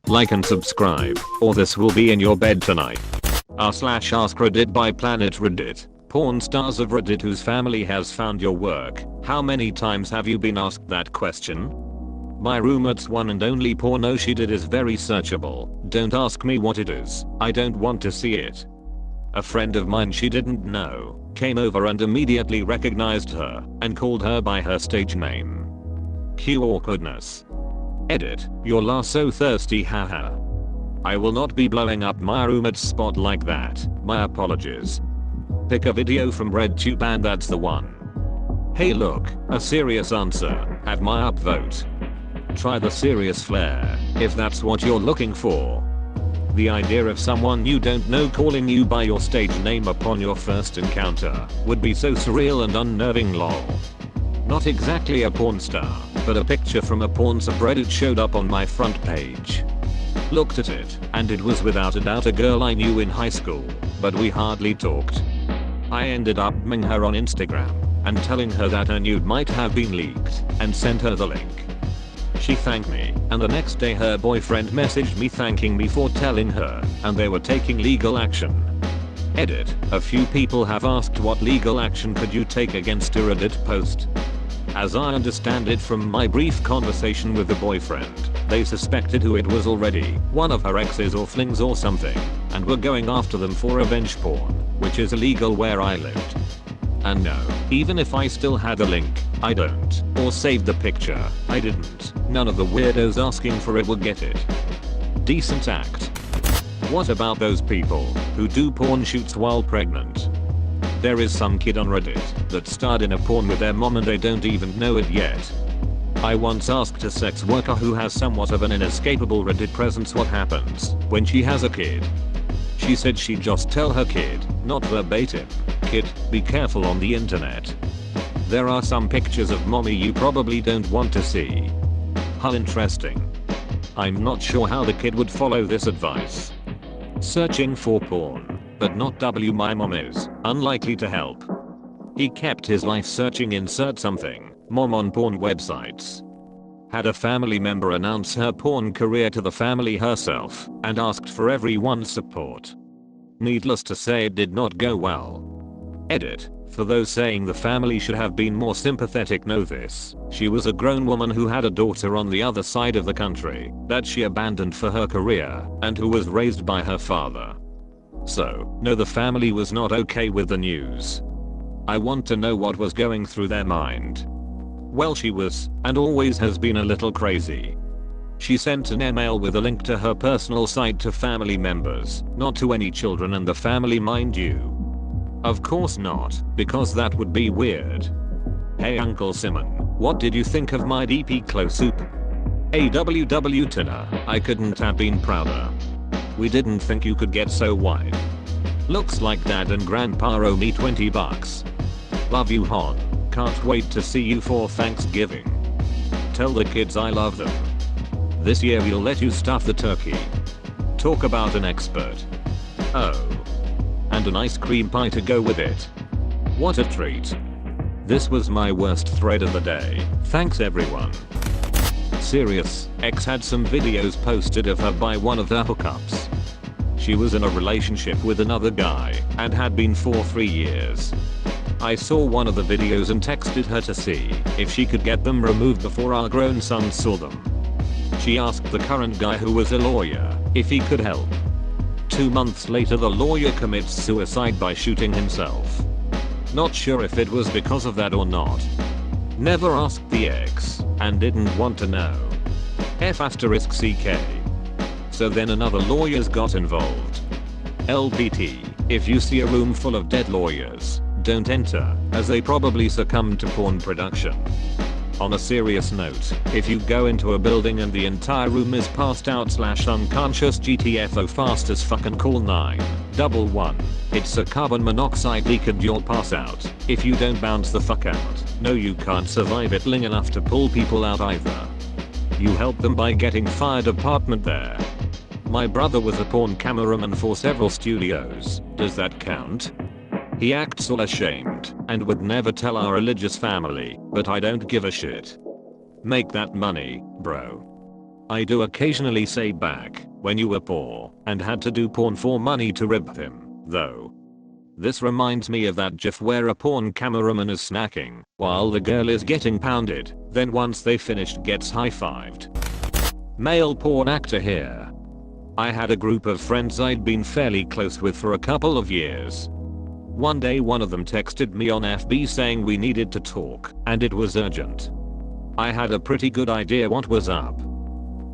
Like and subscribe, or this will be in your bed tonight. r/ask Reddit by Planet Reddit. Porn stars of Reddit whose family has found your work. How many times have you been asked that question? My roommate's one and only porno she did is very searchable. Don't ask me what it is. I don't want to see it. A friend of mine she didn't know came over and immediately recognized her and called her by her stage name. Cue awkwardness. Edit. You're la so thirsty haha. I will not be blowing up my roommate's spot like that. My apologies. Pick a video from RedTube and that's the one. Hey look, a serious answer. At my upvote. Try the serious flair, if that's what you're looking for. The idea of someone you don't know calling you by your stage name upon your first encounter would be so surreal and unnerving lol. Not exactly a porn star, but a picture from a porn subreddit showed up on my front page. Looked at it, and it was without a doubt a girl I knew in high school, but we hardly talked. I ended up DMing her on Instagram and telling her that her nude might have been leaked and sent her the link. She thanked me, and the next day her boyfriend messaged me thanking me for telling her, and they were taking legal action. Edit. A few people have asked what legal action could you take against a Reddit post. As I understand it from my brief conversation with the boyfriend, they suspected who it was already, one of her exes or flings or something, and were going after them for revenge porn, which is illegal where I lived. And no, even if I still had the link, I don't, or saved the picture, I didn't. None of the weirdos asking for it would get it. Decent act. What about those people who do porn shoots while pregnant? There is some kid on Reddit that starred in a porn with their mom and they don't even know it yet. I once asked a sex worker who has somewhat of an inescapable Reddit presence what happens when she has a kid. She said she'd just tell her kid, not verbatim, "Kid, be careful on the internet. There are some pictures of mommy you probably don't want to see." How interesting. I'm not sure how the kid would follow this advice. Searching for porn, but not W my mom is, unlikely to help. He kept his life searching insert something, mom on porn websites. Had a family member announce her porn career to the family herself and asked for everyone's support. Needless to say it did not go well. Edit. For those saying the family should have been more sympathetic, know this. She was a grown woman who had a daughter on the other side of the country that she abandoned for her career and who was raised by her father. So, no, the family was not okay with the news. I want to know what was going through their mind. Well, she was, and always has been, a little crazy. She sent an email with a link to her personal site to family members, not to any children and the family, mind you. Of course not, because that would be weird. Hey Uncle Simon, what did you think of my DP close-up? AWW Tina, I couldn't have been prouder. We didn't think you could get so wide. Looks like dad and grandpa owe me $20. Love you hon. Can't wait to see you for Thanksgiving. Tell the kids I love them. This year we'll let you stuff the turkey. Talk about an expert. Oh. And an ice cream pie to go with it. What a treat. This was my worst thread of the day. Thanks everyone. Serious, X had some videos posted of her by one of the hookups. She was in a relationship with another guy and had been for 3 years. I saw one of the videos and texted her to see if she could get them removed before our grown son saw them. She asked the current guy, who was a lawyer, if he could help. 2 months later the lawyer commits suicide by shooting himself. Not sure if it was because of that or not. Never asked the ex and didn't want to know. F***CK. So then another lawyers got involved. LBT, if you see a room full of dead lawyers, don't enter, as they probably succumb to porn production. On a serious note, if you go into a building and the entire room is passed out / unconscious, GTFO fast as fuck and call 911. It's a carbon monoxide leak and you'll pass out if you don't bounce the fuck out. No, you can't survive it long enough to pull people out either. You help them by getting fire department there. My brother was a porn cameraman for several studios. Does that count? He acts all ashamed and would never tell our religious family, but I don't give a shit. Make that money, bro. I do occasionally say back when you were poor and had to do porn for money to rib him, though. This reminds me of that gif where a porn cameraman is snacking while the girl is getting pounded, then once they finished gets high-fived. Male porn actor here. I had a group of friends I'd been fairly close with for a couple of years. One day one of them texted me on FB saying we needed to talk and it was urgent. I had a pretty good idea what was up.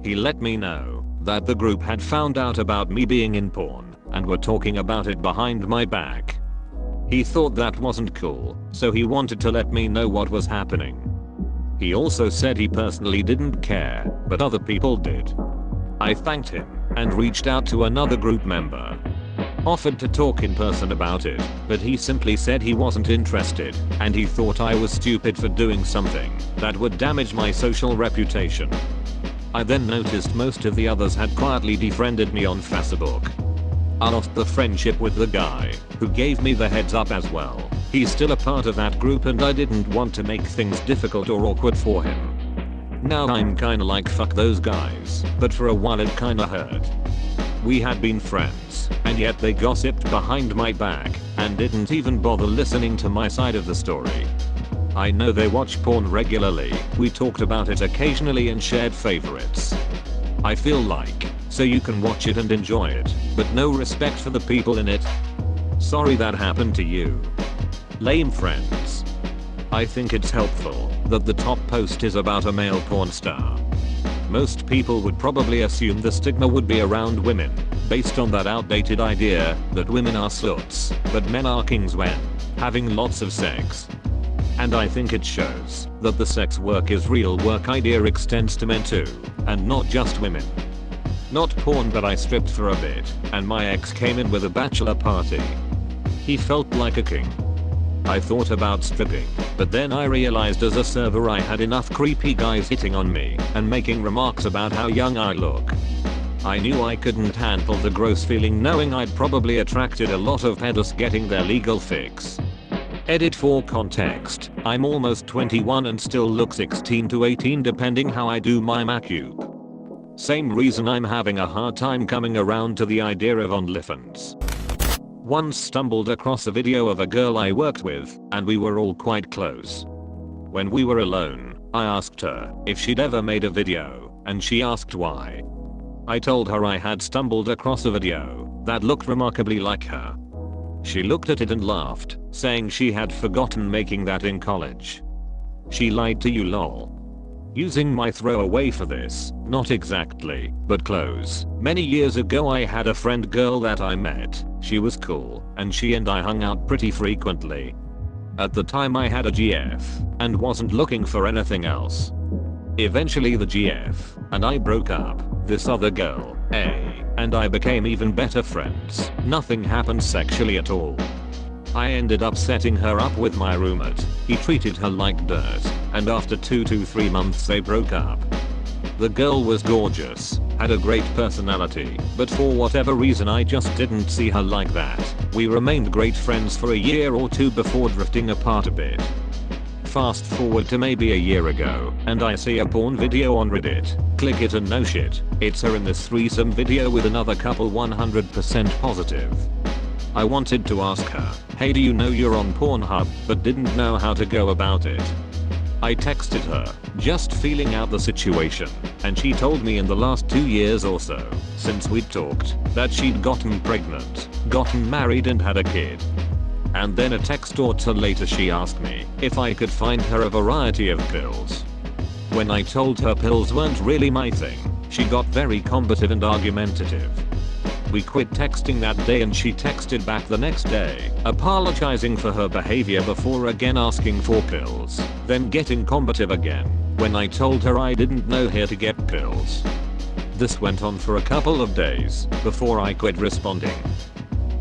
He let me know that the group had found out about me being in porn and were talking about it behind my back. He thought that wasn't cool, so he wanted to let me know what was happening. He also said he personally didn't care, but other people did. I thanked him and reached out to another group member. Offered to talk in person about it, but he simply said he wasn't interested and he thought I was stupid for doing something that would damage my social reputation. I then noticed most of the others had quietly defriended me on Facebook. I lost the friendship with the guy who gave me the heads up as well. He's still a part of that group and I didn't want to make things difficult or awkward for him. Now I'm kinda like fuck those guys, but for a while it kinda hurt. We had been friends, and yet they gossiped behind my back and didn't even bother listening to my side of the story. I know they watch porn regularly, we talked about it occasionally and shared favorites. I feel like, so you can watch it and enjoy it, but no respect for the people in it. Sorry that happened to you. Lame friends. I think it's helpful that the top post is about a male porn star. Most people would probably assume the stigma would be around women, based on that outdated idea that women are sluts, but men are kings when having lots of sex. And I think it shows that the sex work is real work idea extends to men too, and not just women. Not porn, but I stripped for a bit, and my ex came in with a bachelor party. He felt like a king. I thought about stripping, but then I realized as a server I had enough creepy guys hitting on me and making remarks about how young I look. I knew I couldn't handle the gross feeling knowing I'd probably attracted a lot of pedos getting their legal fix. Edit for context, I'm almost 21 and still look 16 to 18 depending how I do my makeup. Same reason I'm having a hard time coming around to the idea of OnlyFans. Once stumbled across a video of a girl I worked with, and we were all quite close. When we were alone, I asked her if she'd ever made a video, and she asked why. I told her I had stumbled across a video that looked remarkably like her. She looked at it and laughed, saying she had forgotten making that in college. She lied to you lol. Using my throwaway for this, not exactly, but close. Many years ago I had a friend girl that I met. She was cool, and she and I hung out pretty frequently. At the time I had a GF, and wasn't looking for anything else. Eventually the GF and I broke up. This other girl, A, and I became even better friends. Nothing happened sexually at all. I ended up setting her up with my roommate. He treated her like dirt, and after 2 to 3 months they broke up. The girl was gorgeous, had a great personality, but for whatever reason I just didn't see her like that. We remained great friends for a year or two before drifting apart a bit. Fast forward to maybe a year ago, and I see a porn video on Reddit. Click it and no shit, it's her in this threesome video with another couple 100% positive. I wanted to ask her, hey, do you know you're on Pornhub, but didn't know how to go about it. I texted her, just feeling out the situation, and she told me in the last 2 years or so, since we'd talked, that she'd gotten pregnant, gotten married and had a kid. And then a text or two later she asked me if I could find her a variety of pills. When I told her pills weren't really my thing, she got very combative and argumentative. We quit texting that day and she texted back the next day, apologizing for her behavior before again asking for pills, then getting combative again when I told her I didn't know how to get pills. This went on for a couple of days before I quit responding.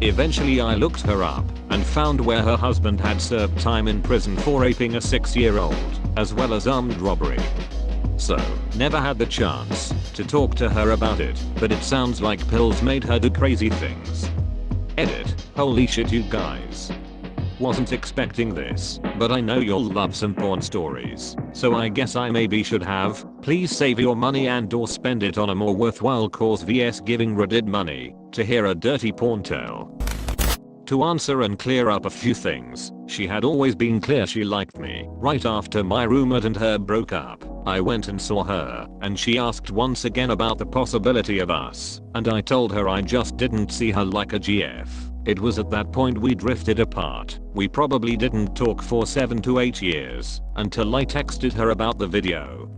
Eventually I looked her up and found where her husband had served time in prison for raping a 6-year-old, as well as armed robbery. So, never had the chance to talk to her about it, but it sounds like pills made her do crazy things. Edit, holy shit you guys. Wasn't expecting this, but I know you'll love some porn stories, so I guess I maybe should have Please save your money and or spend it on a more worthwhile cause vs giving Reddit money to hear a dirty porn tale. To answer and clear up a few things, she had always been clear she liked me. Right after my roommate and her broke up, I went and saw her, and she asked once again about the possibility of us, and I told her I just didn't see her like a GF. It was at that point we drifted apart. We probably didn't talk for 7 to 8 years, until I texted her about the video.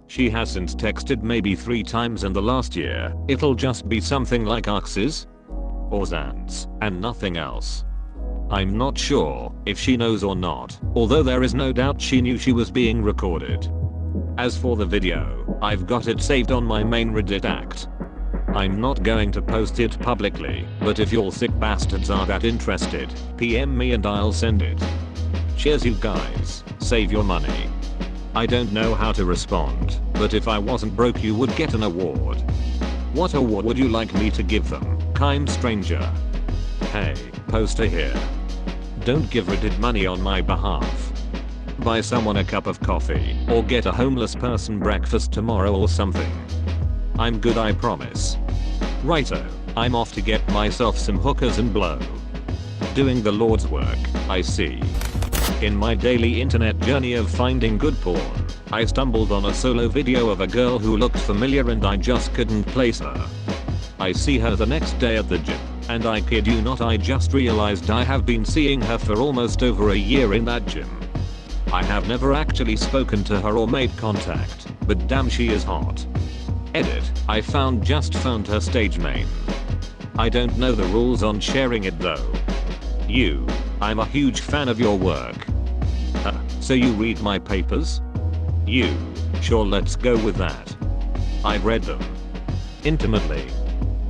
She has since texted maybe 3 times in the last year. It'll just be something like Axes or Zans, and nothing else. I'm not sure if she knows or not, although there is no doubt she knew she was being recorded. As for the video, I've got it saved on my main Reddit act. I'm not going to post it publicly, but if y'all sick bastards are that interested, PM me and I'll send it. Cheers you guys, save your money. I don't know how to respond, but if I wasn't broke you would get an award. What award would you like me to give them, kind stranger? Hey, poster here. Don't give Reddit money on my behalf. Buy someone a cup of coffee, or get a homeless person breakfast tomorrow or something. I'm good, I promise. Righto, I'm off to get myself some hookers and blow. Doing the Lord's work, I see. In my daily internet journey of finding good porn, I stumbled on a solo video of a girl who looked familiar and I just couldn't place her. I see her the next day at the gym, and I kid you not, I just realized I have been seeing her for almost over a year in that gym. I have never actually spoken to her or made contact, but damn she is hot. Edit, I just found her stage name. I don't know the rules on sharing it though. I'm a huge fan of your work. So you read my papers? Sure, let's go with that. I've read them. Intimately.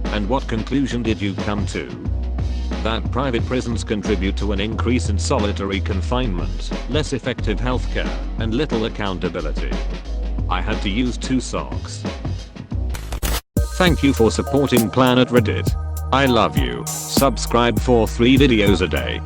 And what conclusion did you come to? That private prisons contribute to an increase in solitary confinement, less effective healthcare, and little accountability. I had to use 2 socks. Thank you for supporting Planet Reddit. I love you. Subscribe for 3 videos a day.